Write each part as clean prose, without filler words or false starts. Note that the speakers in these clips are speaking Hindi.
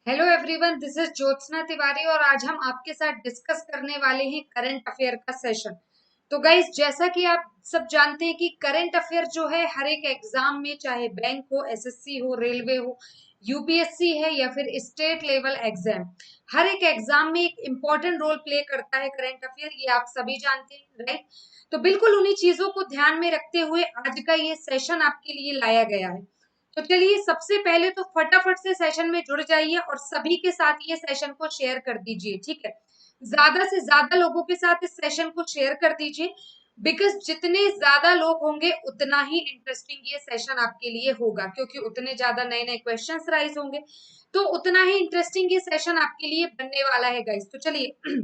Hello everyone, this is Jyotsna Tiwari और आज हम आपके साथ डिस्कस करने वाले हैं करंट अफेयर का सेशन। तो गाइज, जैसा कि आप सब जानते हैं कि करंट अफेयर जो है हर एक एग्जाम में, चाहे बैंक हो, एसएससी हो, रेलवे हो, यूपीएससी है या फिर स्टेट लेवल एग्जाम, हर एक एग्जाम में एक इम्पोर्टेंट रोल प्ले करता है करंट अफेयर। ये आप सभी जानते हैं, राइट? तो बिल्कुल उन्हीं चीजों को ध्यान में रखते हुए आज का ये सेशन आपके लिए लाया गया है। तो चलिए, सबसे पहले तो फटाफट से सेशन में जुड़ जाइए और सभी के साथ ये सेशन को शेयर कर दीजिए, ठीक है? ज्यादा से ज्यादा लोगों के साथ इस सेशन को शेयर कर दीजिए, बिकॉज जितने ज्यादा लोग होंगे उतना ही इंटरेस्टिंग ये सेशन आपके लिए होगा, क्योंकि उतने ज्यादा नए नए क्वेश्चंस राइज होंगे, तो उतना ही इंटरेस्टिंग ये सेशन आपके लिए बनने वाला है गाइस। तो चलिए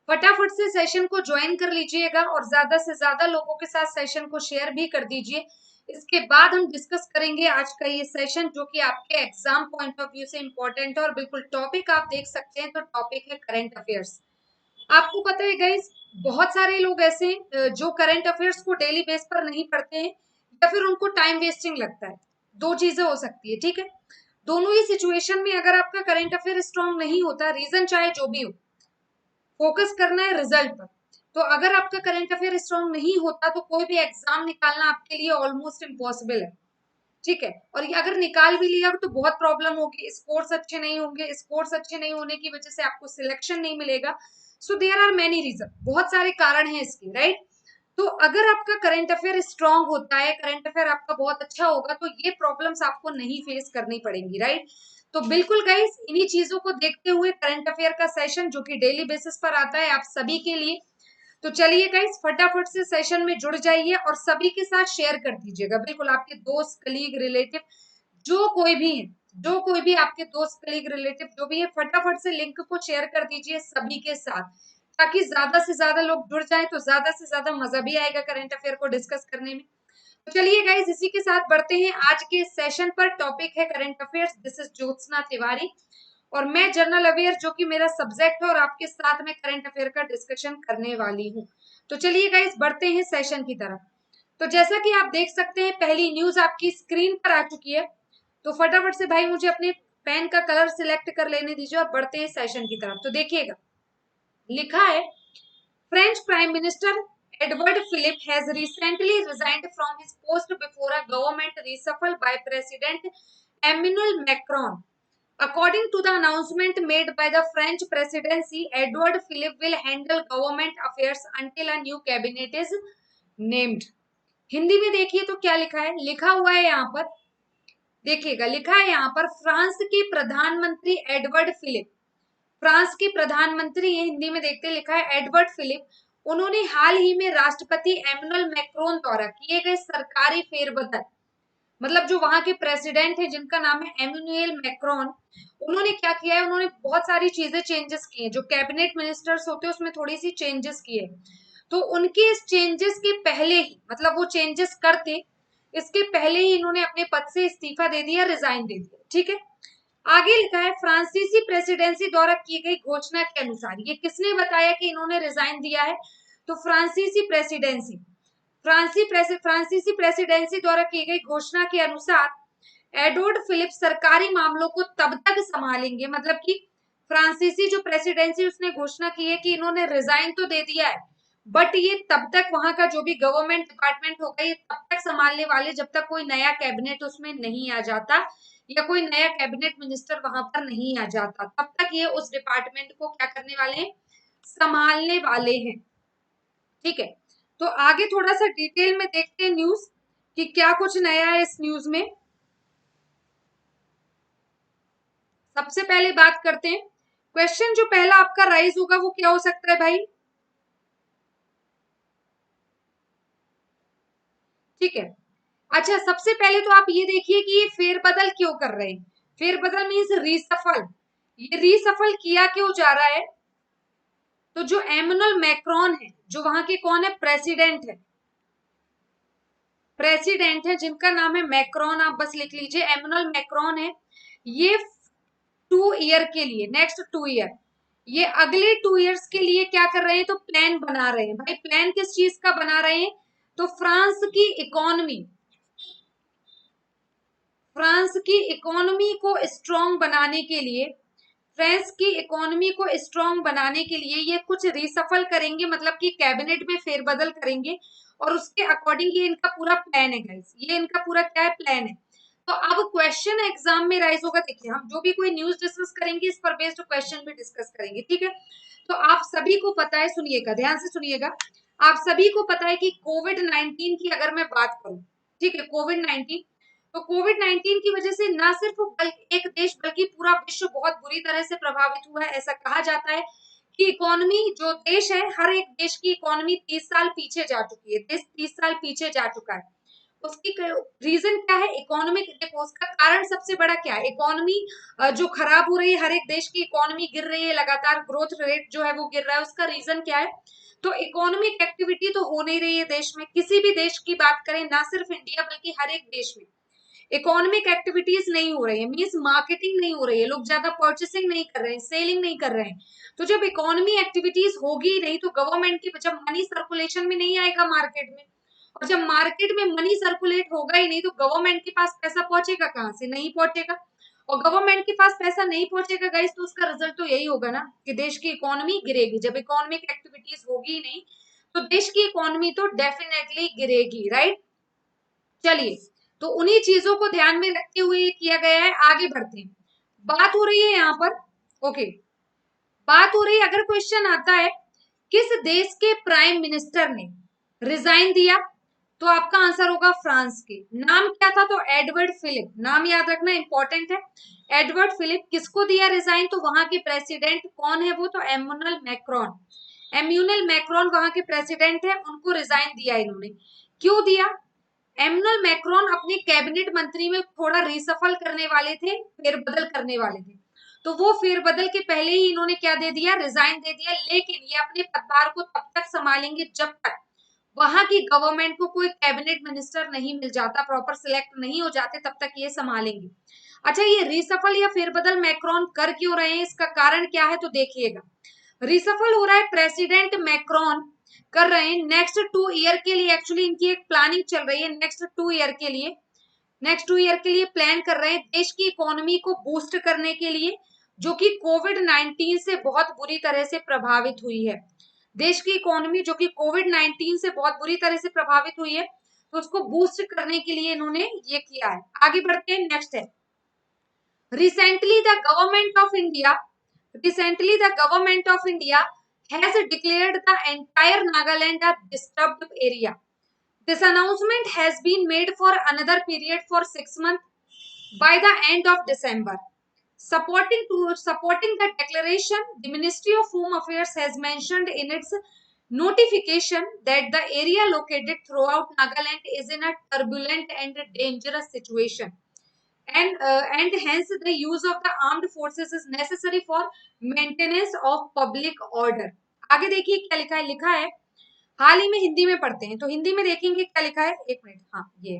फटाफट से सेशन को ज्वाइन कर लीजिएगा और ज्यादा से ज्यादा लोगों के साथ सेशन को शेयर भी कर दीजिए। इसके बाद हम डिस्कस करेंगे आज का ये सेशन, जो कि आपके एग्जाम पॉइंट ऑफ व्यू से इंपॉर्टेंट है। और बिल्कुल टॉपिक आप देख सकते हैं, तो टॉपिक है करंट अफेयर्स। आपको पता है गाइस, बहुत सारे लोग ऐसे हैं जो करंट अफेयर्स को डेली बेस पर नहीं पढ़ते हैं या फिर उनको टाइम वेस्टिंग लगता है। दो चीजें हो सकती है, ठीक है? दोनों ही सिचुएशन में अगर आपका करंट अफेयर स्ट्रांग नहीं होता, रीजन चाहे जो भी हो, फोकस करना है रिजल्ट पर। तो अगर आपका करंट अफेयर स्ट्रांग नहीं होता तो कोई भी एग्जाम निकालना आपके लिए ऑलमोस्ट इम्पॉसिबल है, ठीक है? और ये अगर निकाल भी लिया तो बहुत प्रॉब्लम होगी, स्कोर्स अच्छे नहीं होंगे, स्कोर्स अच्छे नहीं होने की वजह से आपको सिलेक्शन नहीं मिलेगा। So there are many reason, बहुत सारे कारण हैं इसके, राइट? तो अगर आपका करंट अफेयर स्ट्रांग होता है, करंट अफेयर आपका बहुत अच्छा होगा, तो ये प्रॉब्लम्स आपको नहीं फेस करनी पड़ेंगी, राइट? तो बिल्कुल गाइस, इन्हीं चीजों को देखते हुए करंट अफेयर का सेशन जो कि डेली बेसिस पर आता है आप सभी के लिए। तो चलिए गाइस, फटाफट से सेशन में जुड़ जाइए और सभी के साथ शेयर कर दीजिएगा। बिल्कुल आपके दोस्त, कलीग, रिलेटिव, जो कोई भी है, जो कोई भी आपके दोस्त, कलीग, रिलेटिव जो भी है, फटाफट से लिंक को शेयर कर दीजिए सभी के साथ, ताकि ज्यादा से ज्यादा लोग जुड़ जाए, तो ज्यादा से ज्यादा मजा भी आएगा करंट अफेयर को डिस्कस करने में। तो चलिए गाइस, इसी के साथ बढ़ते हैं आज के सेशन पर। टॉपिक है current affairs. This is Jyotsna Tiwari और मैं जनरल अवेयर, जो कि मेरा सब्जेक्ट है, और आपके साथ में करंट अफेयर का डिस्कशन करने वाली हूँ। तो चलिए गाइस, बढ़ते हैं सेशन की तरफ। तो जैसा कि आप देख सकते हैं, पहली न्यूज आपकी स्क्रीन पर आ चुकी है। तो फटाफट से भाई मुझे अपने पेन का कलर सिलेक्ट कर लेने दीजिए और बढ़ते हैं सेशन की तरफ। तो देखिएगा, लिखा है, French prime minister Edward Philippe has recently resigned from his post before a government reshuffle by President Emmanuel Macron. According to the announcement made by the French presidency, Edward Philippe will handle government affairs until a new cabinet is named. Hindi में देखिए तो क्या लिखा है, लिखा हुआ है यहाँ पर, देखिएगा, लिखा है यहाँ पर, फ्रांस के प्रधानमंत्री एडवर्ड फिलिप, फ्रांस के प्रधानमंत्री ये हिंदी में देखते, लिखा है एडवर्ड फिलिप, उन्होंने हाल ही में राष्ट्रपति एमनुअल मैक्रोन द्वारा किए गए सरकारी फेरबदल, मतलब जो वहां के प्रेसिडेंट है जिनका नाम है एमनुएल मैक्रोन, उन्होंने क्या किया है, उन्होंने बहुत सारी चीजें चेंजेस की हैं, जो कैबिनेट मिनिस्टर्स होते हैं उसमें थोड़ी सी चेंजेस किए। तो उनके इस चेंजेस के पहले ही, मतलब वो चेंजेस करते इसके पहले ही इन्होंने अपने पद से इस्तीफा दे दिया, रिजाइन दे दिया, ठीक है? आगे लिखा है, फ्रांसीसी प्रेसिडेंसी द्वारा की गई घोषणा के अनुसार, ये किसने बताया कि इन्होंने रिजाइन दिया है? तो फ्रांसीसी प्रेसिडेंसी, फ्रांसीसी प्रेसिडेंसी द्वारा की गई घोषणा के अनुसार एडवर्ड फिलिप सरकारी मामलों को तब तक संभालेंगे, मतलब कि फ्रांसीसी जो प्रेसिडेंसी उसने घोषणा की है कि इन्होंने रिजाइन तो दे दिया है, बट ये तब तक वहां का जो भी गवर्नमेंट डिपार्टमेंट होगा ये तब तक संभालने वाले जब तक कोई नया कैबिनेट उसमें नहीं आ जाता या कोई नया कैबिनेट मिनिस्टर वहां पर नहीं आ जाता, तब तक ये उस डिपार्टमेंट को क्या करने वाले हैं, संभालने वाले हैं, ठीक है? तो आगे थोड़ा सा डिटेल में देखते हैं न्यूज कि क्या कुछ नया है इस न्यूज में। सबसे पहले बात करते हैं, क्वेश्चन जो पहला आपका राइज होगा वो क्या हो सकता है भाई? ठीक है, अच्छा, सबसे पहले तो आप ये देखिए कि ये फेरबदल क्यों कर रहे हैं। फेरबदल मीन्स रीसफल। ये रीसफल किया क्यों जा रहा है? तो जो एमनुअल मैक्रोन है, जो वहां के कौन है, प्रेसिडेंट है, प्रेसिडेंट है जिनका नाम है मैक्रोन, आप बस लिख लीजिए एमनुअल मैक्रोन है। ये 2 ईयर के लिए, नेक्स्ट 2 ईयर, ये अगले 2 ईयर्स के लिए क्या कर रहे हैं, तो प्लान बना रहे हैं। भाई प्लान किस चीज का बना रहे हैं? तो फ्रांस की इकोनॉमी, फ्रांस की इकोनॉमी को स्ट्रॉन्ग बनाने के लिए, फ्रांस की इकोनॉमी को स्ट्रॉन्ग बनाने के लिए ये कुछ रिसफल करेंगे, मतलब कि कैबिनेट में फेरबदल करेंगे और उसके अकॉर्डिंग ये इनका पूरा प्लान है गाइस, ये इनका पूरा क्या है, प्लान है। तो अब क्वेश्चन एग्जाम में राइज होगा, देखिए हम जो भी कोई न्यूज डिस्कस करेंगे इस पर बेस्ड क्वेश्चन भी डिस्कस करेंगे, ठीक है। तो आप सभी को पता है, सुनिएगा ध्यान से सुनिएगा, आप सभी को पता है कि कोविड-19 की अगर मैं बात करूं, ठीक है, कोविड-19, तो कोविड-19 की वजह से ना सिर्फ एक देश बल्कि पूरा विश्व बहुत बुरी तरह से प्रभावित हुआ है। ऐसा कहा जाता है कि इकोनॉमी जो देश है, हर एक देश की इकोनॉमी 30 साल पीछे जा चुकी है, देश 30 साल पीछे जा चुका है। उसकी रीजन क्या है, इकोनॉमिक, देखो उसका कारण सबसे बड़ा क्या है, इकोनॉमी जो खराब हो रही है, हर एक देश की इकोनॉमी गिर रही है, लगातार ग्रोथ रेट जो है वो गिर रहा है, उसका रीजन क्या है, तो इकोनॉमिक एक्टिविटी तो हो नहीं रही है देश में, किसी भी देश की बात करें, ना सिर्फ इंडिया बल्कि हर एक देश में इकोनॉमिक एक्टिविटीज नहीं हो रही है, मीन्स मार्केटिंग नहीं हो रही है, लोग ज्यादा परचेसिंग नहीं कर रहे हैं, सेलिंग नहीं कर रहे हैं। तो जब इकोनॉमी एक्टिविटीज होगी ही नहीं तो गवर्नमेंट की, जब मनी सर्कुलेशन में नहीं आएगा मार्केट में, और जब मार्केट में मनी सर्कुलेट होगा ही नहीं तो गवर्नमेंट के पास पैसा पहुंचेगा कहाँ से, नहीं पहुंचेगा। और गवर्नमेंट के पास पैसा नहीं पहुंचेगा गाइस, तो उसका रिजल्ट तो यही होगा ना कि देश की इकोनॉमी गिरेगी। जब इकोनॉमिक एक्टिविटीज होगी ही नहीं तो देश की इकोनॉमी तो डेफिनेटली गिरेगी, राइट। चलिए, तो उन्हीं चीजों को ध्यान में रखते हुए किया गया है, आगे बढ़ते हैं। बात हो रही है यहाँ पर, ओके, बात हो रही है, अगर क्वेश्चन आता है किस देश के प्राइम मिनिस्टर ने रिजाइन दिया, तो आपका आंसर होगा फ्रांस के। नाम क्या था, तो एडवर्ड फिलिप, नाम याद रखना इंपॉर्टेंट है, एडवर्ड फिलिप। किसको दिया रिजाइन, तो वहां के प्रेसिडेंट कौन है वो, तो एमुनल मैक्रोन, एम्यूनल मैक्रोन वहां के प्रेसिडेंट है, उनको रिजाइन दिया इन्होंने। क्यों दिया, एमुनल मैक्रोन अपने कैबिनेट मंत्री में थोड़ा रिसफल करने वाले थे, फेरबदल करने वाले थे, तो वो फेरबदल के पहले ही इन्होंने क्या दे दिया, रिजाइन दे दिया। लेकिन ये अपने पदभार को तब तक संभालेंगे जब तक वहां की गवर्नमेंट को कोई कैबिनेट मिनिस्टर नहीं मिल जाता, प्रॉपर सिलेक्ट नहीं हो जाते, तब तक ये संभालेंगे। अच्छा, ये रिसफल या फेरबदल मैक्रोन कर क्यों रहे हैं, इसका कारण क्या है, तो देखिएगा। रिसफल हो रहा है, प्रेसिडेंट मैक्रोन कर रहे हैं नेक्स्ट 2 ईयर के लिए, एक्चुअली इनकी एक प्लानिंग चल रही है नेक्स्ट 2 ईयर के लिए, नेक्स्ट 2 ईयर के लिए प्लान कर रहे हैं देश की इकोनॉमी को बूस्ट करने के लिए, जो कि कोविड-19 से बहुत बुरी तरह से प्रभावित हुई है। देश की इकोनॉमी जो कि कोविड-19 से बहुत बुरी तरह से प्रभावित हुई है, तो उसको बूस्ट करने के लिए इन्होंने ये किया है। आगे बढ़ते हैं, नेक्स्ट है, recently the government of India, recently the government of India has declared the entire Nagaland a disturbed area. This announcement has been made for another period for 6 months by the end of December. Supporting the declaration, the Ministry of Home Affairs has mentioned in its notification that the area located throughout Nagaland is in a turbulent and dangerous situation. And hence the use of the armed forces is necessary for maintenance of public order. आगे देखिए क्या लिखा है, लिखा है, हाल ही में, हिंदी में पढ़ते हैं तो हिंदी में देखेंगे क्या लिखा है, एक मिनट, हाँ ये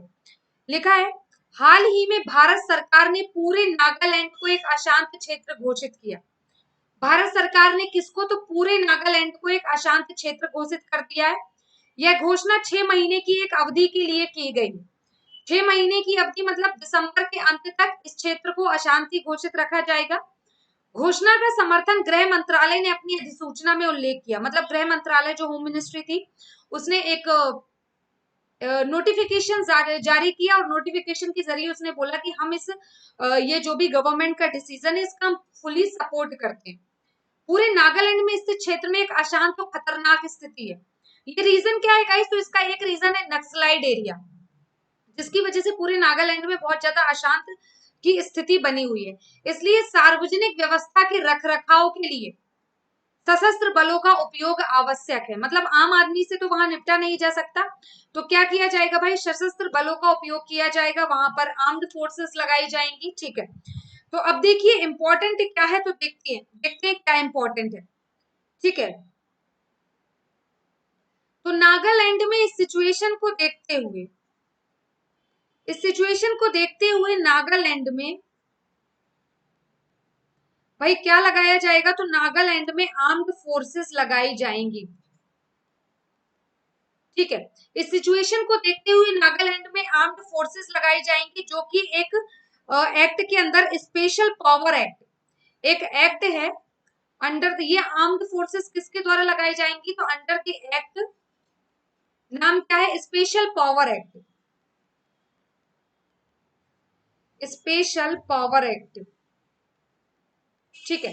लिखा है, हाल ही में भारत सरकार ने पूरे नागालैंड को एक अशांत क्षेत्र घोषित किया। भारत सरकार ने किसको, तो पूरे नागालैंड को एक अशांत क्षेत्र घोषित कर दिया है। यह घोषणा 6 महीने की एक अवधि के लिए की गई। 6 महीने की अवधि मतलब दिसंबर के अंत तक इस क्षेत्र को अशांति घोषित रखा जाएगा। घोषणा का समर्थन गृह मंत्रालय ने अपनी अधिसूचना में उल्लेख किया, मतलब गृह मंत्रालय जो होम मिनिस्ट्री थी उसने एक नोटिफिकेशन जारी किया और नोटिफिकेशन के जरिए उसने बोला कि हम इस ये जो भी गवर्नमेंट का डिसीजन है इसका हम फुली सपोर्ट करते हैं। पूरे नागालैंड में स्थित क्षेत्र में एक अशांत और खतरनाक स्थिति है। ये रीजन क्या है गाइस, तो इसका एक रीजन है नक्सलाइड एरिया, जिसकी वजह से पूरे नागालैंड में बहुत ज्यादा अशांत की स्थिति बनी हुई है। इसलिए सार्वजनिक व्यवस्था के रखरखाव के लिए सशस्त्र बलों का उपयोग आवश्यक है, मतलब आम आदमी से तो वहां निपटा नहीं जा सकता, तो क्या किया जाएगा भाई, सशस्त्र बलों का उपयोग किया जाएगा, वहां पर आर्म्ड फोर्सेस लगाई जाएंगी, ठीक है। तो अब देखिए इंपॉर्टेंट क्या है, तो देखते हैं क्या इंपॉर्टेंट है, ठीक है। तो नागालैंड में इस सिचुएशन को देखते हुए, इस सिचुएशन को देखते हुए नागालैंड में भाई क्या लगाया जाएगा, तो नागालैंड में आर्म्ड फोर्सेस लगाई जाएंगी, ठीक है। इस सिचुएशन को देखते हुए नागालैंड में आर्म्ड फोर्सेस लगाई जाएंगी, जो कि एक एक्ट के अंदर स्पेशल पावर एक्ट, एक एक्ट है अंडर ये आर्म्ड फोर्सेस किसके द्वारा लगाई जाएंगी, तो अंडर द एक्ट, नाम क्या है, special power act, special power act. ठीक है,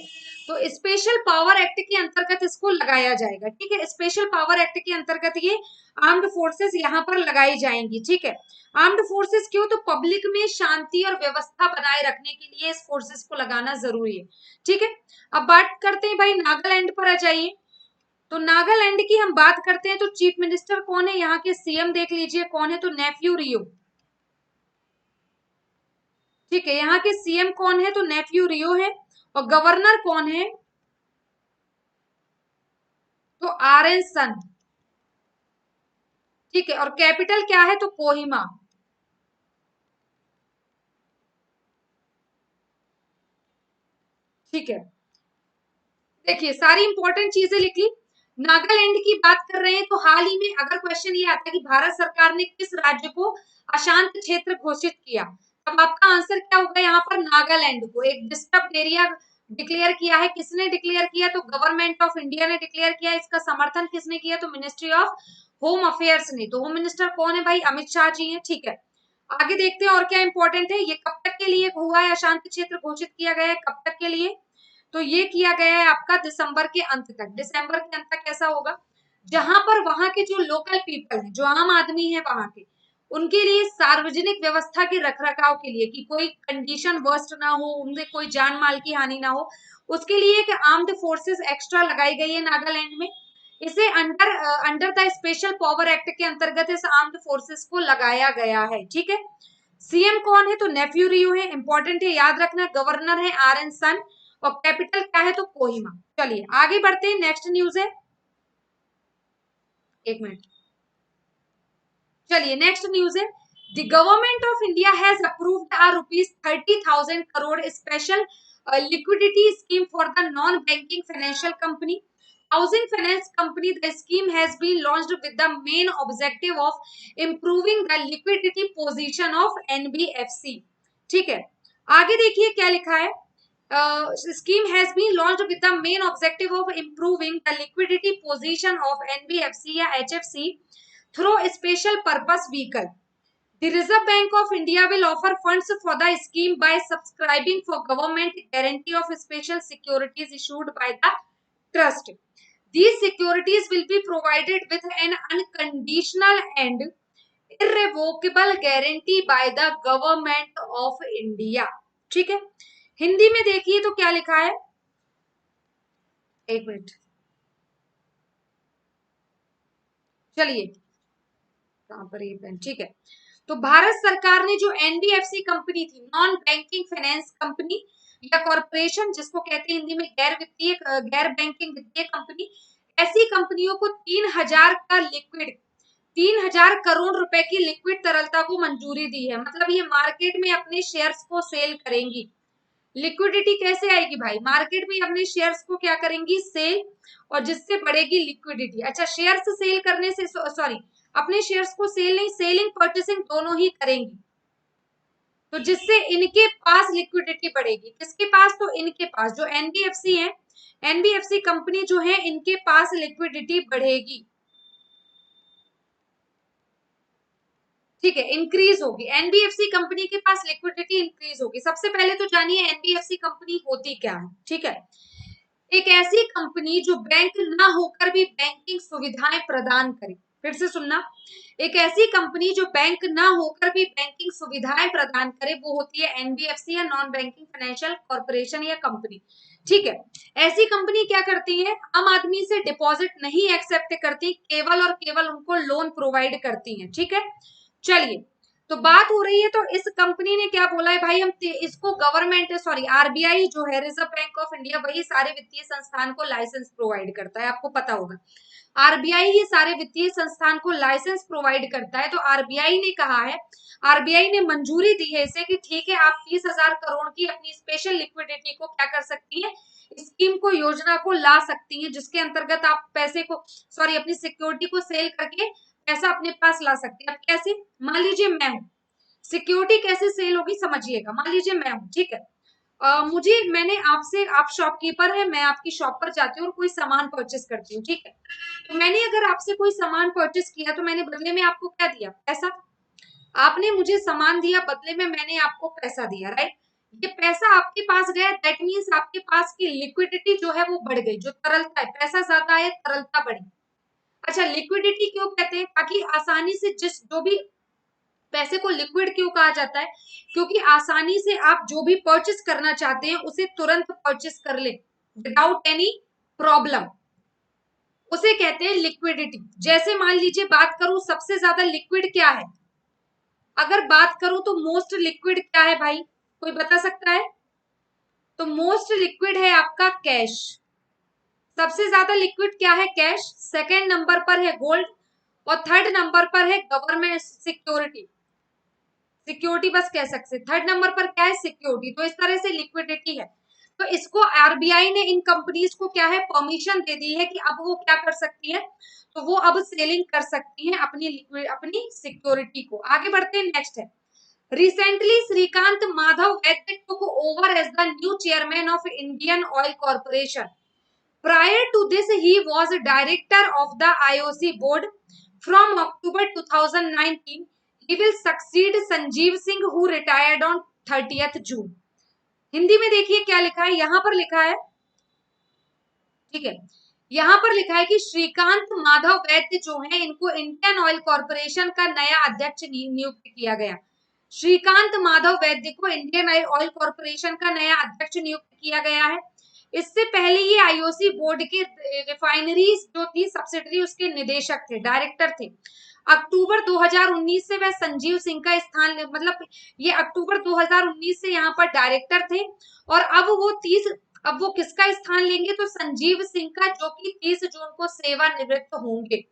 तो स्पेशल पावर एक्ट के अंतर्गत इसको लगाया जाएगा। ठीक है, स्पेशल पावर एक्ट के अंतर्गत ये आर्म्ड फोर्सेस यहाँ पर लगाई जाएंगी। ठीक है, आर्म्ड फोर्सेस क्यों, तो पब्लिक में शांति और व्यवस्था बनाए रखने के लिए इस फोर्सेस को लगाना जरूरी है। ठीक है, अब बात करते हैं भाई नागालैंड पर, आ जाइए। तो नागालैंड की हम बात करते हैं तो चीफ मिनिस्टर कौन है, यहाँ के सीएम देख लीजिए कौन है, तो नेफ्यू रियो। ठीक है, यहाँ के सीएम कौन है, तो नेफ्यू रियो है। और गवर्नर कौन है, तो आरएन सन। ठीक है, और कैपिटल क्या है, तो कोहिमा। ठीक है, देखिए सारी इंपॉर्टेंट चीजें लिख ली। नागालैंड की बात कर रहे हैं तो हाल ही में अगर क्वेश्चन ये आता है कि भारत सरकार ने किस राज्य को अशांत क्षेत्र घोषित किया, तब आपका आंसर क्या होगा, यहाँ पर नागालैंड को एक डिस्टर्ब एरिया डिक्लेयर किया है। किसने डिक्लेयर किया, तो गवर्नमेंट ऑफ इंडिया ने डिक्लेयर किया। इसका समर्थन किसने किया, तो मिनिस्ट्री ऑफ होम अफेयर्स ने। तो होम मिनिस्टर कौन है भाई, अमित शाह जी हैं। ठीक है, आगे देखते हैं और क्या इंपॉर्टेंट है, ये कब तक के लिए हुआ है, अशांत क्षेत्र घोषित किया गया है कब तक के लिए, तो ये किया गया है आपका दिसंबर के अंत तक। दिसंबर के अंत तक कैसा होगा, जहां पर वहां के जो लोकल पीपल है, जो आम आदमी है वहां के, उनके लिए सार्वजनिक व्यवस्था के रखरखाव के लिए, कि कोई कंडीशन वर्स्ट ना हो, उनसे कोई जान माल की हानि ना हो, उसके लिए एक आर्म्ड फोर्सेस एक्स्ट्रा लगाई गई है नागालैंड में। इसे under the special power act के अंतर्गत इस आर्म्ड फोर्सेस को लगाया गया है। ठीक है, सीएम कौन है, तो नेफ्यू रियो है, इंपॉर्टेंट है याद रखना। गवर्नर है आर एन सन, और कैपिटल क्या है, तो कोहिमा। चलिए आगे बढ़ते हैं, नेक्स्ट न्यूज है, एक मिनट। चलिए नेक्स्ट न्यूज है, the government of India has approved a ₹30,000 crore special liquidity scheme for the non-banking financial company, housing finance company. The scheme has been launched with the main objective of improving the liquidity position of NBFC. ठीक है, आगे देखिए क्या लिखा है, scheme has been launched with the main objective of improving the liquidity position of NBFC या HFC through a special purpose vehicle. The Reserve Bank of India will offer funds for the scheme by subscribing for government guarantee of special securities issued by the trust. These securities will be provided with an unconditional and irrevocable guarantee by the government of India. ठीक है, हिंदी में देखिए तो क्या लिखा है, एक मिनट, चलिए कहां पर ये पेन, ठीक है। तो भारत सरकार ने जो एनबीएफसी कंपनी थी, नॉन बैंकिंग फाइनेंस कंपनी या कॉरपोरेशन, जिसको कहते हैं हिंदी में गैर बैंकिंग वित्तीय कंपनी, ऐसी कंपनियों को 3,000 करोड़ रुपए की लिक्विड तरलता को मंजूरी दी है। मतलब ये मार्केट में अपने शेयर्स को सेल करेंगी। लिक्विडिटी कैसे आएगी भाई, मार्केट में अपने शेयर्स को क्या करेंगी, सेल, और जिससे बढ़ेगी लिक्विडिटी। अच्छा, शेयर्स सेल करने से, सॉरी, अपने शेयर्स को सेल नहीं, सेलिंग परचेसिंग दोनों ही करेंगी, तो जिससे इनके पास लिक्विडिटी बढ़ेगी। किसके पास, तो इनके पास, जो एनबीएफसी है, एनबीएफसी कंपनी जो है, इनके पास लिक्विडिटी बढ़ेगी। ठीक है, इंक्रीज होगी, एनबीएफसी कंपनी के पास लिक्विडिटी इंक्रीज होगी। सबसे पहले तो जानिए एनबीएफसी कंपनी होती क्या है। ठीक है, एक ऐसी कंपनी जो बैंक ना होकर भी बैंकिंग सुविधाएं प्रदान करे। फिर से सुनना, एक ऐसी कंपनी जो बैंक ना होकर भी बैंकिंग सुविधाएं प्रदान करे, वो होती है एनबीएफसी या नॉन बैंकिंग फाइनेंशियल कॉर्पोरेशन या कंपनी। ठीक है, ऐसी कंपनी क्या करती है, आम आदमी से डिपॉजिट नहीं एक्सेप्ट करती, केवल और केवल उनको लोन प्रोवाइड करती है। ठीक है, चलिए, तो बात हो रही है, तो इस कंपनी ने क्या बोला है भाई, हम इसको गवर्नमेंट, सॉरी, आरबीआई जो है, रिजर्व बैंक ऑफ इंडिया, वही सारे वित्तीय संस्थान को लाइसेंस प्रोवाइड करता है। आपको पता होगा आरबीआई ही सारे वित्तीय संस्थान को लाइसेंस प्रोवाइड करता है। तो आरबीआई ने कहा है, आरबीआई ने मंजूरी दी है इसे, कि ठीक है, आप 30,000 करोड़ की अपनी स्पेशल लिक्विडिटी को क्या कर सकती है, स्कीम को, योजना को ला सकती है, जिसके अंतर्गत आप पैसे को, सॉरी, अपनी सिक्योरिटी को सेल करके पैसा अपने पास ला सकते हैं। अब कैसे, मान लीजिए मैं हूं, सिक्योरिटी कैसे सेल होगी समझिएगा। मान लीजिए मैं हूं, ठीक है, मैंने आपसे, आप शॉपकीपर है, मैं आपकी शॉप पर जाती हूँ और कोई सामान परचेस करती हूँ, ठीक है। तो मैंने अगर आपसे कोई सामान परचेस किया तो मैंने बदले में आपको क्या दिया? पैसा। आपने मुझे सामान दिया, बदले में मैंने आपको पैसा दिया, राइट। ये पैसा आपके पास गया, दैट मीन्स आपके पास की लिक्विडिटी जो है वो बढ़ गई, जो तरलता है, पैसा ज्यादा है, तरलता बढ़ी। अच्छा, लिक्विडिटी क्यों कहते हैं? ताकि आसानी से जिस जो भी पैसे को लिक्विड क्यों कहा जाता है? क्योंकि आसानी से आप जो भी परचेस करना चाहते हैं उसे तुरंत परचेस कर ले विदाउट एनी प्रॉब्लम, उसे कहते हैं लिक्विडिटी। जैसे मान लीजिए बात करूं सबसे ज्यादा लिक्विड क्या है, अगर बात करूं तो मोस्ट लिक्विड क्या है भाई, कोई बता सकता है? तो मोस्ट लिक्विड है आपका कैश। सबसे ज्यादा लिक्विड क्या है? कैश। सेकंड नंबर पर है गोल्ड और थर्ड नंबर पर है गवर्नमेंट सिक्योरिटी। सिक्योरिटी बस कह सकते, थर्ड नंबर पर क्या है? सिक्योरिटी। तो इस तरह से लिक्विडिटी है। तो इसको आरबीआई ने इन कंपनीज को क्या है, परमिशन दे दी है कि अब वो क्या कर सकती है, तो वो अब सेलिंग कर सकती है अपनी लिक्विड, अपनी सिक्योरिटी को। आगे बढ़ते हैं, नेक्स्ट है Recently, Srikanth Madhav Vaidya took over as the new chairman of Indian Oil Corporation. Prior to this, he was a director of the IOC board. From October 2019, he will succeed Sanjeev Singh, who retired on 30th June. Hindi में देखिए क्या लिखा है, यहां पर लिखा है, ठीक है, यहां पर लिखा है कि श्रीकांत माधव वैद्य जो है इनको इंडियन ऑयल कॉर्पोरेशन का नया अध्यक्ष नियुक्त किया गया। श्रीकांत माधव वैद्य को इंडियन ऑयल कॉर्पोरेशन का नया अध्यक्ष नियुक्त किया गया है। इससे पहले ये आईओसी बोर्ड के रिफाइनरीज जो थी सब्सिडरी उसके निदेशक थे, डायरेक्टर थे। अक्टूबर 2019 से वह संजीव सिंह का स्थान, मतलब ये अक्टूबर 2019 से यहाँ पर डायरेक्टर थे और अब वो किसका स्थान लेंगे? तो संजीव सिंह का, जो कि 30 जून को सेवानिवृत्त होंगे।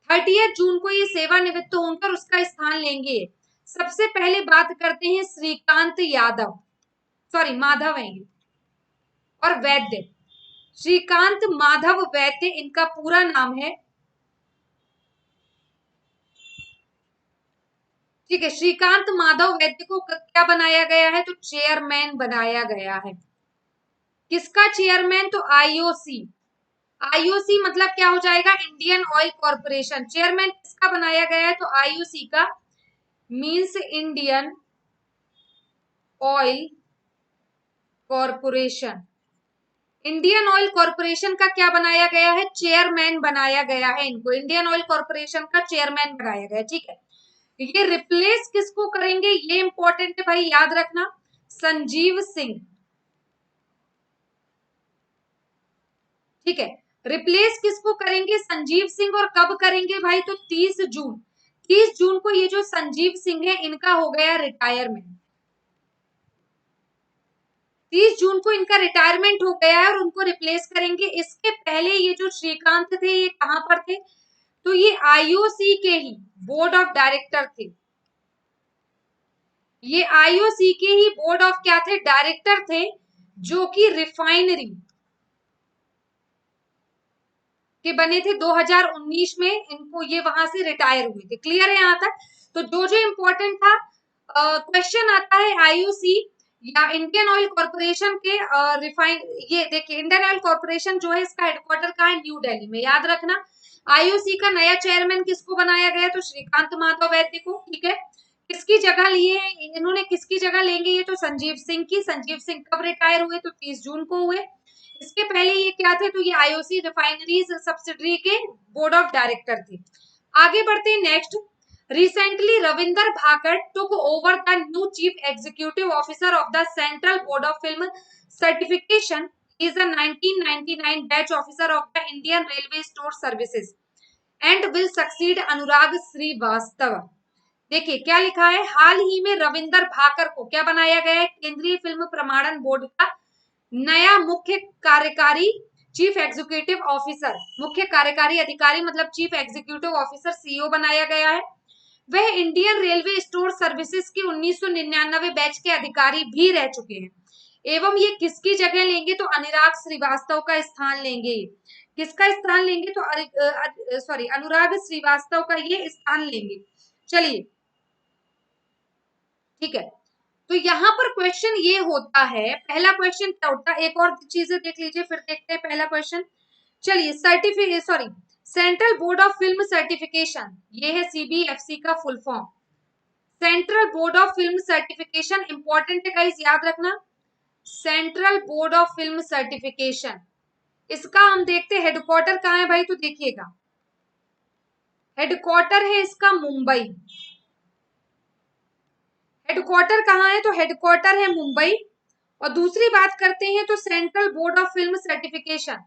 30 जून को ये सेवानिवृत्त होंगे और उसका स्थान लेंगे। सबसे पहले बात करते हैं श्रीकांत यादव, सॉरी माधव है ये, और वैद्य, श्रीकांत माधव वैद्य इनका पूरा नाम है, ठीक है। श्रीकांत माधव वैद्य को क्या बनाया गया है? तो चेयरमैन बनाया गया है। किसका चेयरमैन? तो आईओसी। आईओसी मतलब क्या हो जाएगा? Indian oil corporation. चेयरमैन किसका बनाया गया है? तो आईओसी का, means Indian oil corporation. Indian oil corporation का क्या बनाया गया है? चेयरमैन बनाया गया है इनको, इंडियन ऑयल कॉर्पोरेशन का चेयरमैन बनाया गया, ठीक है। ये रिप्लेस किसको करेंगे? ये इंपॉर्टेंट है भाई, याद रखना, संजीव सिंह, ठीक है। रिप्लेस किसको करेंगे? संजीव सिंह। और कब करेंगे भाई? तो 30 जून। 30 जून को ये जो संजीव सिंह है इनका हो गया रिटायरमेंट। 30 जून को इनका रिटायरमेंट हो गया है और उनको रिप्लेस करेंगे। इसके पहले ये जो श्रीकांत थे ये कहां पर थे? तो ये आईओसी के ही बोर्ड ऑफ डायरेक्टर थे। ये आईओसी के ही बोर्ड ऑफ क्या थे? डायरेक्टर थे, जो कि रिफाइनरी के बने थे 2019 में। इनको ये वहां से रिटायर हुए थे। क्लियर है यहाँ तक? तो जो जो इम्पोर्टेंट था, क्वेश्चन आता है आईओसी या इंडियन ऑयल कॉर्पोरेशन के रिफाइन, ये देखिए इंडियन ऑयल कॉर्पोरेशन जो है इसका हेडक्वार्टर कहाँ है? न्यू दिल्ली में। याद रखना, आईओसी का नया चेयरमैन किसको बनाया गया? तो श्रीकांत माधव वैद्य को, ठीक है। किसकी जगह लिए इन्होंने, किसकी जगह लेंगे ये? तो संजीव सिंह की। संजीव सिंह कब रिटायर हुए? तो 30 जून को हुए। इसके पहले ये क्या थे? तो ये आईओसी रिफाइनरीज सब्सिडरी के बोर्ड ऑफ डायरेक्टर थे। आगे बढ़ते हैं, next. Recently Ravinder Bhakar took over the new chief executive officer of the central board of film certification, is a 1999 batch officer of the Indian railway store services and will succeed Anurag Shrivastava. देखिए क्या लिखा है, हाल ही में रविंदर भाकर को क्या बनाया गया है? केंद्रीय फिल्म प्रमाणन बोर्ड का नया मुख्य कार्यकारी चीफ एग्जीक्यूटिव ऑफिसर, मुख्य कार्यकारी अधिकारी मतलब चीफ एग्जीक्यूटिव ऑफिसर, सीईओ बनाया गया है। वह इंडियन रेलवे स्टोर सर्विसेज के 1999 बैच के अधिकारी भी रह चुके हैं। एवं ये किसकी जगह लेंगे? तो अनुराग श्रीवास्तव का स्थान लेंगे। किसका स्थान लेंगे? तो सॉरी अनुराग श्रीवास्तव का ये स्थान लेंगे। चलिए ठीक है, तो यहाँ पर क्वेश्चन ये होता है, पहला क्वेश्चन क्या होता है, एक और चीजें देख लीजिए फिर देखते हैं पहला क्वेश्चन। चलिए central board of film certification, ये है सीबीएफसी का full form. Central board of film certification important है गाइस, याद रखना, central board of film certification. इसका हम देखते हैं हेडक्वार्टर कहाँ है भाई, तो देखिएगा हेडक्वार्टर है इसका मुंबई। हेडक्वार्टर कहाँ है, तो हेडक्वार्टर है मुंबई। और दूसरी बात करते हैं तो central board of film certification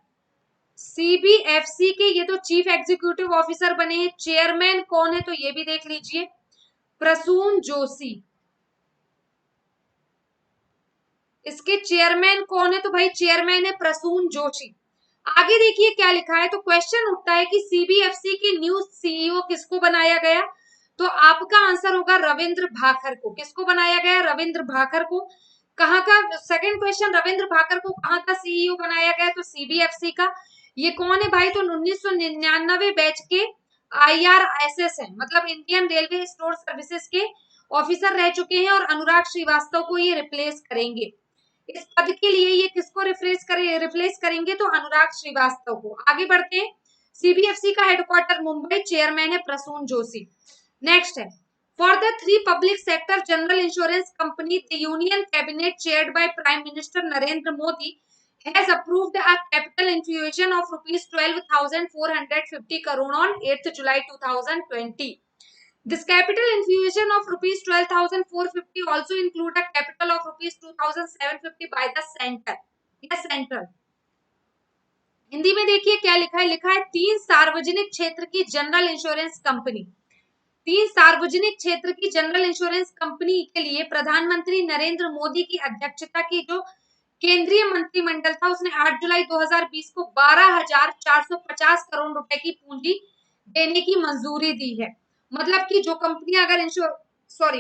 CBFC के ये तो चीफ एग्जीक्यूटिव ऑफिसर बने हैं। चेयरमैन कौन है, तो ये भी देख लीजिए, प्रसून जोशी। इसके चेयरमैन कौन है, तो भाई चेयरमैन है प्रसून जोशी। आगे देखिए क्या लिखा है, तो क्वेश्चन उठता है कि सीबीएफसी के न्यू सीईओ किसको बनाया गया, तो आपका आंसर होगा रविंद्र भाकर को। किसको बनाया गया, रविंद्र भाकर को। कहाँ का, सेकंड क्वेश्चन, रविंद्र भाकर को कहाँ का सीईओ बनाया गया, तो सीबीएफसी का। ये कौन है भाई, तो 1999 बैच के आईआरएसएस है, मतलब इंडियन रेलवे स्टोर सर्विसेज के ऑफिसर रह चुके हैं, और अनुराग श्रीवास्तव को ये रिप्लेस करेंगे। इस पद के लिए ये किसको रिप्लेस करेंगे, तो अनुराग श्रीवास्तव को। आगे बढ़ते हैं, सीबीएफसी का हेडक्वार्टर मुंबई, चेयरमैन है प्रसून जोशी। नेक्स्ट है, for the 3 public sector general insurance company the union cabinet chaired by prime minister Narendra Modi has approved a capital infusion of rupees 12,450 crore on 8th July 2020. This capital infusion of rupees 12,450 also include a capital of rupees 2,750 by the center. Yes, central. Hindi में देखिए क्या लिखा है 3 सार्वजनिक क्षेत्र की जनरल इंश्योरेंस कंपनी, 3 सार्वजनिक क्षेत्र की जनरल इंश्योरेंस कंपनी के लिए प्रधानमंत्री नरेंद्र मोदी की अध्यक्षता की जो केंद्रीय मंत्रिमंडल था, उसने 8 जुलाई 2020 को 12,450 करोड़ रुपए की पूंजी देने की मंजूरी दी है। मतलब कि जो कंपनी अगर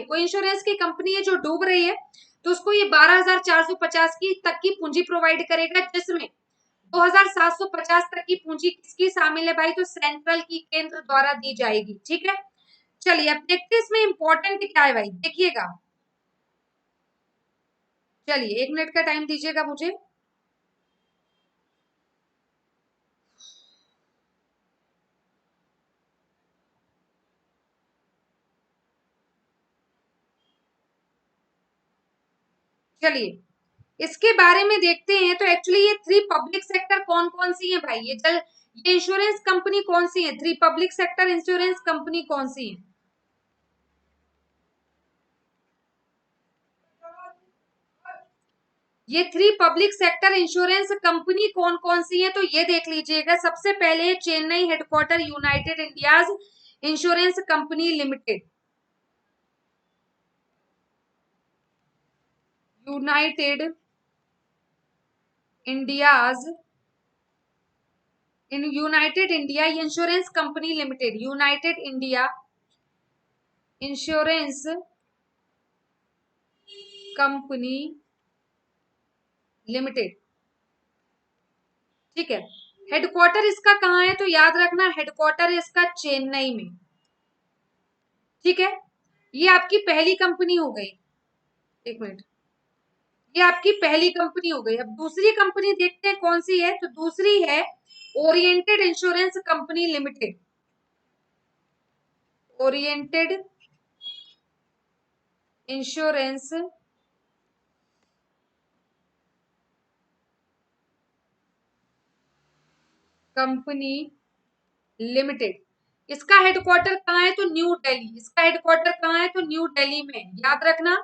कोई इंश्योरेंस की कंपनी है जो डूब रही है, तो उसको ये 12,450 की तक की पूंजी प्रोवाइड करेगा, जिसमें 2,750 तक की पूंजी किसकी शामिल है भाई, तो सेंट्रल की, केंद्र द्वारा दी जाएगी। ठीक है, चलिए अब देखते हैं इसमें इंपॉर्टेंट क्या है भाई, देखिएगा। चलिए 1 मिनट का टाइम दीजिएगा मुझे। चलिए इसके बारे में देखते हैं, तो एक्चुअली ये 3 पब्लिक सेक्टर कौन कौन सी है भाई, ये इंश्योरेंस कंपनी कौन सी है, 3 पब्लिक सेक्टर इंश्योरेंस कंपनी कौन सी है। ये 3 पब्लिक सेक्टर इंश्योरेंस कंपनी कौन कौन सी है, तो ये देख लीजिएगा। सबसे पहले है Chennai headquarter United India's insurance company limited, United India's in United India insurance company limited, United India insurance company limited. ठीक है, हेडक्वार्टर इसका कहाँ है, तो याद रखना हेडक्वार्टर इसका चेन्नई में। ठीक है, ये आपकी पहली कंपनी हो गई, 1 मिनट, ये आपकी पहली कंपनी हो गई। अब दूसरी कंपनी देखते हैं कौन सी है, तो दूसरी है oriented insurance company limited, oriented insurance company limited. इसका हेडक्वार्टर कहाँ है, तो न्यू दिल्ली, इसका हेडक्वार्टर कहाँ है, तो न्यू दिल्ली में, याद रखना।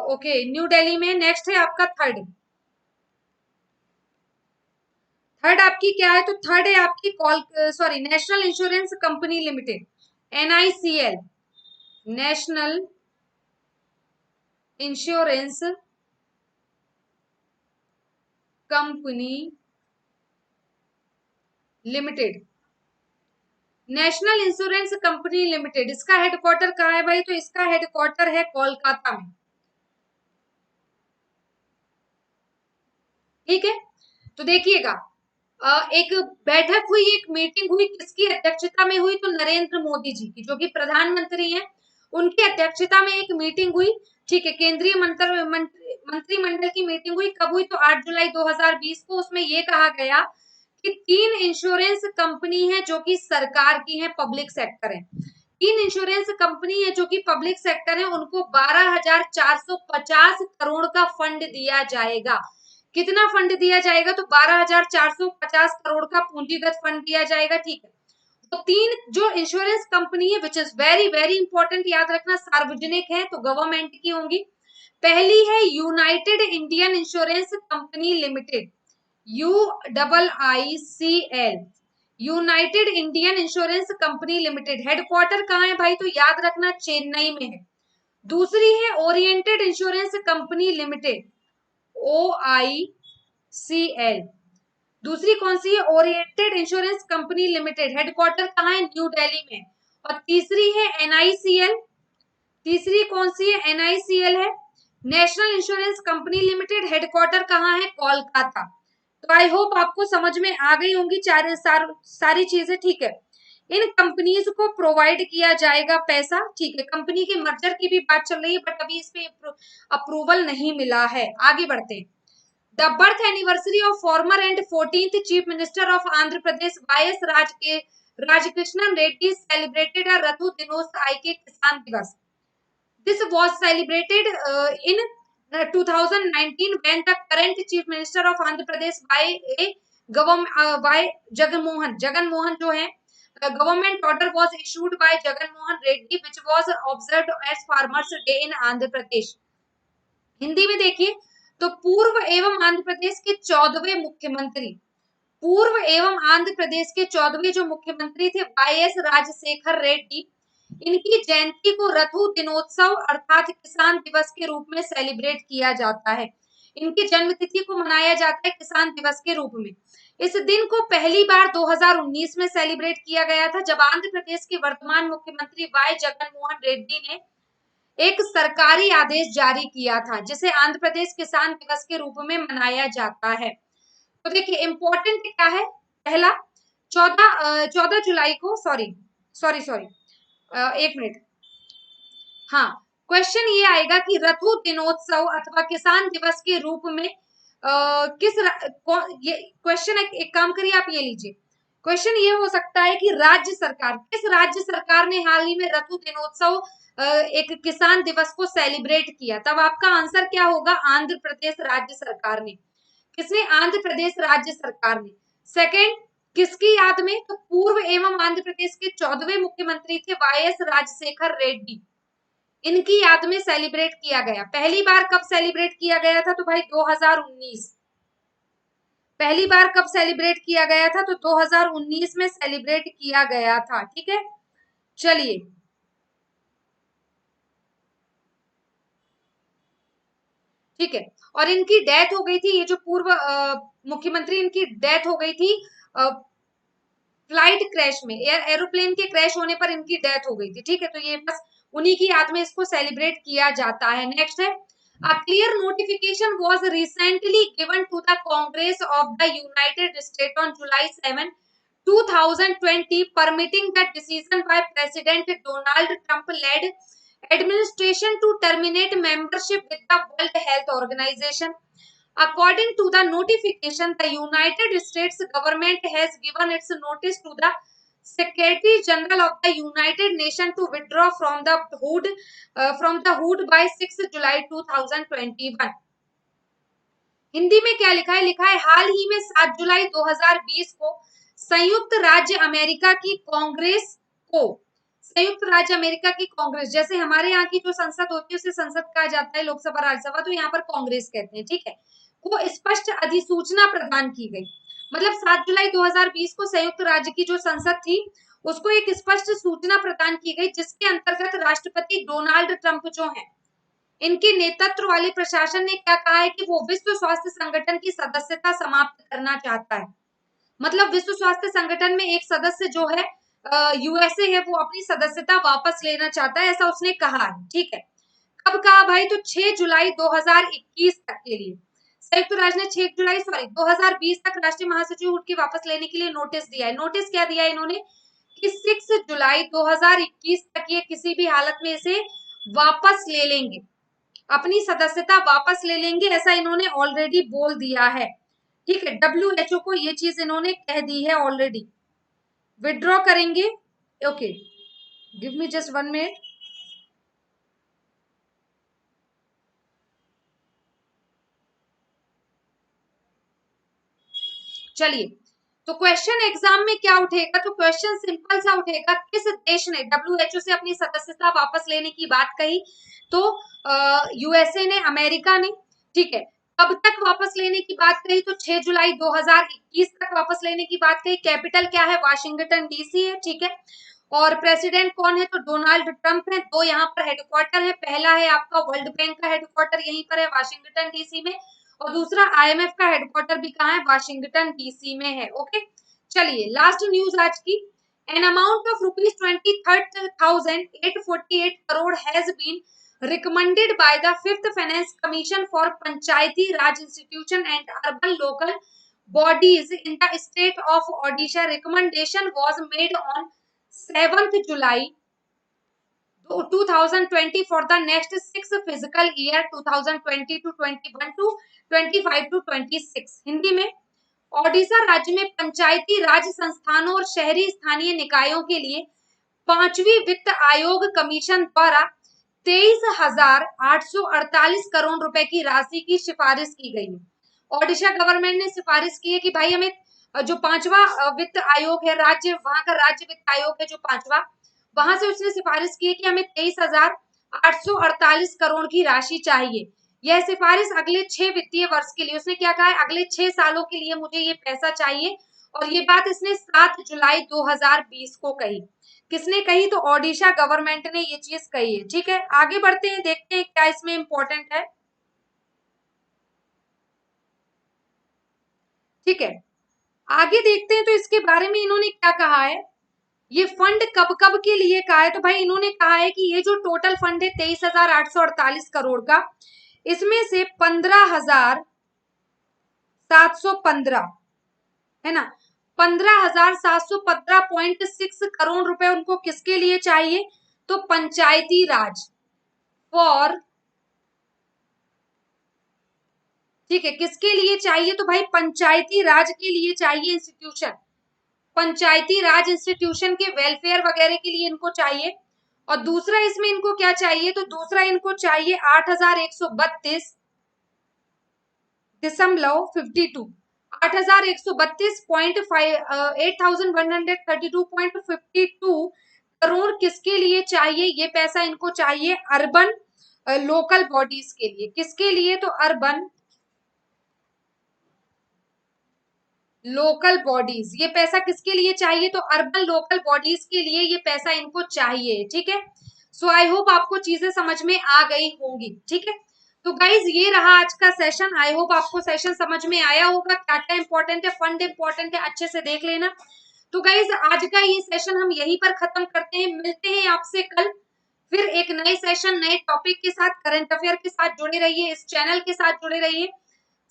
ओके, न्यू दिल्ली में। नेक्स्ट है आपका थर्ड आपकी क्या है, तो थर्ड है आपकी national insurance company limited, NICL, national insurance company limited, national insurance company limited. इसका हेडक्वार्टर कहाँ है भाई, तो इसका हेडक्वार्टर है कोलकाता में। ठीक है, तो देखिएगा एक बैठक हुई, एक मीटिंग हुई, किसकी अध्यक्षता में हुई, तो नरेंद्र मोदी जी की, जो कि प्रधानमंत्री हैं, उनकी अध्यक्षता में एक मीटिंग हुई, ठीक है, केंद्रीय मंत्रिमंडल की मीटिंग हुई। कब हुई? तो 8 जुलाई 2020 को। उसमें ये कहा गया कि 3 इंश्योरेंस कंपनी है जो कि सरकार की है, पब्लिक सेक्टर है। 3 इंश्योरेंस कंपनी है जो कि पब्लिक सेक्टर है, उनको 12,450 करोड़ का फंड दिया जाएगा। कितना फंड दिया जाएगा? तो 12,450 करोड़ का पूंजीगत फंड दिया जाएगा, ठीक है। तो 3 जो इंश्योरेंस कंपनी है, which is very very important, याद रखना, सार्वजनिक है तो गवर्नमेंट की होंगी। पहली है United Indian insurance company limited, UIICL, United Indian insurance company limited. Headquarter कहाँ है भाई? तो याद रखना चेन्नई में है। दूसरी है oriented insurance company limited, OICL। दूसरी कौन सी है? Oriented insurance company limited. Headquarter कहाँ है? न्यू दिल्ली में। और तीसरी है NICL। तीसरी कौन सी है? NICL है, national insurance company limited. Headquarter कहाँ है? कोलकाता। तो आई होप आपको समझ में आ गई होंगी सारी चीजें, ठीक है। इन कंपनीज को प्रोवाइड किया जाएगा पैसा, ठीक है। कंपनी के मर्जर की भी बात चल रही है, बट अभी इस पे अप्रूवल नहीं मिला है। आगे बढ़ते हैं। The birth anniversary of former and 14th Chief Minister of Andhra Pradesh YS Rajkrishnan Reddy is celebrated as Rathu Dinosai के किसान दिवस। This was celebrated in 2019 when the current Chief Minister of Andhra Pradesh Y Jagan Mohan जो है, government order was issued by Jagan Mohan Reddy which was observed as Farmers Day in Andhra Pradesh। Hindi में देखिए तो पूर्व एवं आंध्र प्रदेश के 14वें मुख्यमंत्री, पूर्व एवं आंध्र प्रदेश के 14वें जो मुख्यमंत्री थे YS राजशेखर रेड्डी, इनकी जयंती को रथु दिनोत्सव अर्थात किसान दिवस के रूप में सेलिब्रेट किया जाता है। इनकी जन्म तिथि को मनाया जाता है किसान दिवस के रूप में। इस दिन को पहली बार 2019 में सेलिब्रेट किया गया था जब आंध्र प्रदेश के वर्तमान मुख्यमंत्री वाई जगन मोहन रेड्डी ने एक सरकारी आदेश जारी किया था जिसे आंध्र प्रदेश किसान दिवस के रूप में मनाया जाता है। तो देखिए इंपॉर्टेंट क्या है, पहला 14 जुलाई को, सॉरी एक मिनट, हाँ, क्वेश्चन ये आएगा कि रथु दिनोत्सव अथवा किसान दिवस के रूप में ये क्वेश्चन एक काम करिए आप ये लीजिए, क्वेश्चन ये हो सकता है कि राज्य सरकार, किस राज्य सरकार ने हाल ही में रथु दिनोत्सव एक किसान दिवस को सेलिब्रेट किया? तब आपका आंसर क्या होगा? आंध्र प्रदेश राज्य सरकार ने। किसने? आंध्र प्रदेश राज्य सरकार ने। सेकंड, किसकी याद में? तो पूर्व एवं आंध्र प्रदेश के 14वें मुख्यमंत्री थे YS राजशेखर रेड्डी, इनकी याद में सेलिब्रेट किया गया। पहली बार कब सेलिब्रेट किया गया था? तो भाई 2019। पहली बार कब सेलिब्रेट किया गया था? तो 2019 में सेलिब्रेट किया गया था, ठीक है। चलिए ठीक है, और इनकी डेथ हो गई थी, ये जो पूर्व मुख्यमंत्री, इनकी डेथ हो गई थी फ्लाइट क्रैश में, एरोप्लेन के क्रैश होने पर इनकी डेथ हो गई थी, ठीक है। तो ये बस उन्हीं की याद में इसको सेलिब्रेट किया जाता है। नेक्स्ट है, a clear notification was recently given to the Congress of the United States on July 7, 2020 permitting the decision by President Donald Trump led administration to terminate membership with the World Health Organization. According to the notification, the United States government has given its notice to the Secretary General of the United Nations to withdraw from the hood by 6 July 2021. Hindi में क्या लिखा है? लिखा है हाल ही में 7 जुलाई 2020 को संयुक्त राज्य अमेरिका की कांग्रेस को, संयुक्त राज्य अमेरिका की कांग्रेस, जैसे हमारे यहाँ की जो संसद होती है उसे संसद कहा जाता है, लोकसभा राज्यसभा, तो यहाँ पर कांग्रेस कहते हैं, ठीक है, को स्पष्ट अधिसूचना प्रदान की गई। मतलब 7 जुलाई 2020 को संयुक्त राज्य की जो संसद थी उसको एक स्पष्ट सूचना प्रदान की गई जिसके अंतर्गत राष्ट्रपति डोनाल्ड ट्रंप जो हैं, इनके नेतृत्व वाले प्रशासन ने क्या कहा है कि वो विश्व स्वास्थ्य संगठन की सदस्यता समाप्त करना चाहता है। मतलब विश्व स्वास्थ्य संगठन में एक सदस्य जो है USA है, वो अपनी सदस्यता वापस लेना चाहता है, ऐसा उसने कहा है, ठीक है। कब कहा भाई? तो 6 जुलाई 2021 तक के लिए संयुक्त राष्ट्र ने 2020 तक राष्ट्रीय महासचिव हुड की वापस लेने के लिए नोटिस दिया है। नोटिस क्या दिया है इन्होंने कि 6 जुलाई 2021 तक ये किसी भी हालत में इसे वापस ले लेंगे, अपनी सदस्यता वापस ले लेंगे, ऐसा इन्होंने ऑलरेडी बोल दिया है। ठीक है, WHO को ये चीज इन्होंने कह दी है ऑलरेडी, विड्रॉ करेंगे। Okay, give me just 1 minute. चलिए, तो क्वेश्चन एग्जाम में क्या उठेगा, तो क्वेश्चन सिंपल सा उठेगा, किस देश ने WHO से अपनी सदस्यता वापस लेने की बात कही, तो यूएसए ने, अमेरिका ने। ठीक है, कब तक वापस लेने की बात कही, तो 6 जुलाई 2021 तक वापस लेने की बात कही। कैपिटल क्या है, वाशिंगटन डीसी है। ठीक है, और प्रेसिडेंट कौन है, तो डोनाल्ड ट्रंप है। दो यहाँ पर हेडक्वार्टर है, पहला है आपका वर्ल्ड बैंक का हेडक्वार्टर यहीं पर है वाशिंगटन डीसी में, और दूसरा IMF का हेडक्वार्टर भी कहाँ है, वाशिंगटन डीसी में है। ओके, चलिए लास्ट न्यूज आज की, an amount of ₹23,848 crore has been recommended by the Fifth Finance Commission for Panchayati Raj Institution and Urban Local Bodies in the state of Odisha. Recommendation was made on 7th July 2020 for the next 6 fiscal year 2020 to 21 to 25 to 26। Hindi में, ओडिशा राज्य में पंचायती राज संस्थानों और शहरी स्थानीय निकायों के लिए 5वीं वित्त आयोग कमीशन द्वारा 23,848 करोड़ रुपए की राशि की सिफारिश की गई है। ओडिशा गवर्नमेंट ने सिफारिश की है कि भाई हमें जो 5वां वित्त आयोग है, राज्य, वहां का राज्य वित्त आयोग है जो 5वां, वहां से उसने सिफारिश की है कि हमें 23,848 करोड़ की राशि चाहिए। यह सिफारिश अगले 6 वित्तीय वर्ष के लिए, उसने क्या कहा है, अगले 6 सालों के लिए मुझे ये पैसा चाहिए, और ये बात इसने 7 जुलाई 2020 को कही। किसने कही, तो ओडिशा गवर्नमेंट ने ये चीज कही है। ठीक है, आगे बढ़ते हैं, देखते हैं क्या इसमें इंपॉर्टेंट है। ठीक है, आगे देखते हैं तो इसके बारे में इन्होंने क्या कहा है, ये फंड कब कब के लिए कहा है, तो भाई इन्होंने कहा है कि ये जो टोटल फंड है 23,848 करोड़ का, इसमें से 15,715 है ना, 15,715.6 करोड़ रुपए उनको किसके लिए चाहिए, तो पंचायती राज, फॉर, ठीक है, किसके लिए चाहिए, तो भाई पंचायती राज के लिए चाहिए, इंस्टीट्यूशन, पंचायती राज इंस्टीट्यूशन के वेलफेयर वगैरह के लिए इनको चाहिए। और दूसरा इसमें इनको क्या चाहिए, तो दूसरा इनको चाहिए 8,132.52, 8,132.52 करोड़ किसके लिए चाहिए, ये पैसा इनको चाहिए अर्बन लोकल बॉडीज के लिए। किसके लिए, तो अर्बन लोकल बॉडीज, ये पैसा किसके लिए चाहिए, तो अर्बन लोकल बॉडीज के लिए ये पैसा इनको चाहिए। ठीक है, सो आई होप आपको चीजें समझ में आ गई होंगी। ठीक है, तो गाइज ये रहा आज का सेशन, आई होप आपको सेशन समझ में आया होगा, क्या क्या इंपॉर्टेंट है, फंड इंपॉर्टेंट है, अच्छे से देख लेना। तो गाइज आज का ये सेशन हम यहीं पर खत्म करते हैं, मिलते हैं आपसे कल फिर एक नए सेशन, नए टॉपिक के साथ, करंट अफेयर के साथ जुड़े रहिए, इस चैनल के साथ जुड़े रहिए।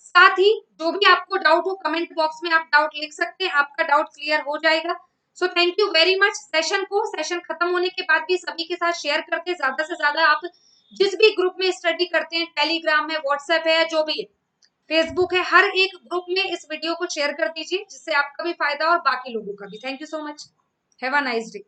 साथ ही जो भी आपको डाउट हो कमेंट बॉक्स में आप डाउट लिख सकते हैं, आपका डाउट क्लियर हो जाएगा। So thank you very much. Session खत्म होने के बाद भी सभी के साथ शेयर करके ज्यादा से ज्यादा आप जिस भी ग्रुप में स्टडी करते हैं, टेलीग्राम है, व्हाट्सएप है, जो भी है, फेसबुक है, हर एक ग्रुप में इस वीडियो को शेयर कर दीजिए, जिससे आपका भी फायदा और बाकी लोगों का भी। Thank you so much, have a nice day.